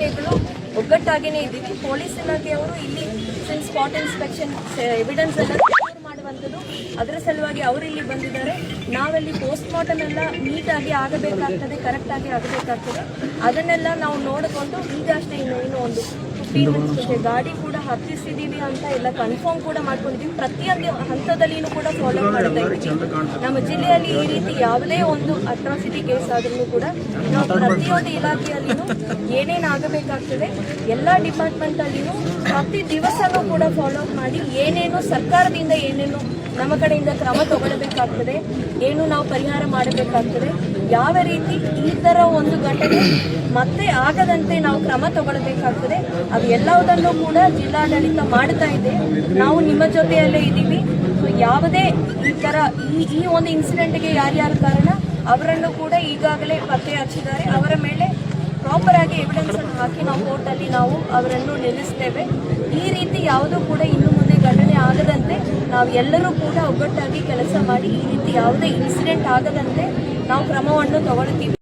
ಇಲಾಖೆಗಳು ಒಗ್ಗಟ್ಟಾಗಿಯೇ ಇದ್ದೀವಿ. ಪೊಲೀಸ್ ಇಲಾಖೆಯವರು ಇಲ್ಲಿ ಸ್ಪಾಟ್ ಇನ್ಸ್ಪೆಕ್ಷನ್ ಎವಿಡೆನ್ಸ್ ಎಲ್ಲ ಮಾಡುವಂಥದ್ದು, ಅದರ ಸಲುವಾಗಿ ಅವರು ಇಲ್ಲಿ ಬಂದಿದ್ದಾರೆ. ನಾವಲ್ಲಿ ಪೋಸ್ಟ್ ಮಾರ್ಟಮ್ ಎಲ್ಲ ನೀಟಾಗಿ ಆಗಬೇಕಾಗ್ತದೆ, ಕರೆಕ್ಟಾಗಿ ಆಗಬೇಕಾಗ್ತದೆ. ಅದನ್ನೆಲ್ಲ ನಾವು ನೋಡಿಕೊಂಡು ಈಗಷ್ಟೇ ಇನ್ನೇನು ಒಂದು 15 ಮಿನಿಟ್ಸ್ ಗಾಡಿ ಕೂಡ ಹತ್ತಿಸಿದ್ದೀವಿ ಅಂತ ಎಲ್ಲ ಕನ್ಫರ್ಮ್ ಕೂಡ ಮಾಡ್ಕೊಂಡಿದ್ದೀವಿ. ಪ್ರತಿಯೊಂದು ಹಂತದಲ್ಲಿಯೂ ಕೂಡ ಫಾಲೋ ಮಾಡ್ತಾ ಇದ್ದೀವಿ. ನಮ್ಮ ಜಿಲ್ಲೆಯಲ್ಲಿ ಈ ರೀತಿ ಯಾವುದೇ ಒಂದು ಅಟ್ರಾಸಿಟಿ ಕೇಸ್ ಆದ್ರೂ ಕೂಡ ನಾವು ಪ್ರತಿಯೊಂದು ಇಲಾಖೆಯಲ್ಲಿನೂ ಏನೇನು ಆಗಬೇಕಾಗ್ತದೆ ಎಲ್ಲ ಡಿಪಾರ್ಟ್ಮೆಂಟಲ್ಲಿನೂ ಪ್ರತಿ ದಿವಸನೂ ಕೂಡ ಫಾಲೋ ಅಪ್ ಮಾಡಿ ಏನೇನು ಸರ್ಕಾರದಿಂದ ಏನೇನು ನಮ್ಮ ಕಡೆಯಿಂದ ಕ್ರಮ ತಗೊಳ್ಬೇಕಾಗ್ತದೆ, ಏನು ನಾವು ಪರಿಹಾರ ಮಾಡಬೇಕಾಗ್ತದೆ, ಯಾವ ರೀತಿ ಈ ಥರ ಒಂದು ಘಟನೆ ಮತ್ತೆ ಆಗದಂತೆ ನಾವು ಕ್ರಮ ತಗೊಳ್ಬೇಕಾಗ್ತದೆ, ಅದು ಎಲ್ಲವುದನ್ನು ಕೂಡ ಜಿಲ್ಲಾಡಳಿತ ಮಾಡ್ತಾ ಇದೆ. ನಾವು ನಿಮ್ಮ ಜೊತೆಯಲ್ಲೇ ಇದ್ದೀವಿ. ಯಾವುದೇ ಈ ಥರ ಈ ಒಂದು ಇನ್ಸಿಡೆಂಟ್ಗೆ ಯಾರ್ಯಾರು ಕಾರಣ ಅವರನ್ನು ಕೂಡ ಈಗಾಗಲೇ ಪತ್ತೆ ಹಚ್ಚಿದ್ದಾರೆ. ಅವರ ಮೇಲೆ ಪ್ರಾಪರ್ ಆಗಿ ಎವಿಡೆನ್ಸ್ ಅನ್ನು ಹಾಕಿ ನಾವು ಕೋರ್ಟಲ್ಲಿ ನಾವು ಅವರನ್ನು ನಿಲ್ಲಿಸ್ತೇವೆ. ಈ ರೀತಿ ಯಾವುದೂ ಕೂಡ ಇನ್ನು ಮುಂದೆ ಘಟನೆ ಆಗದಂತೆ ನಾವು ಎಲ್ಲರೂ ಕೂಡ ಒಗ್ಗಟ್ಟಾಗಿ ಕೆಲಸ ಮಾಡಿ ಈ ರೀತಿ ಯಾವುದೇ ಇನ್ಸಿಡೆಂಟ್ ಆಗದಂತೆ ನಾವು ಕ್ರಮವನ್ನು ತಗೊಳ್ತೀವಿ.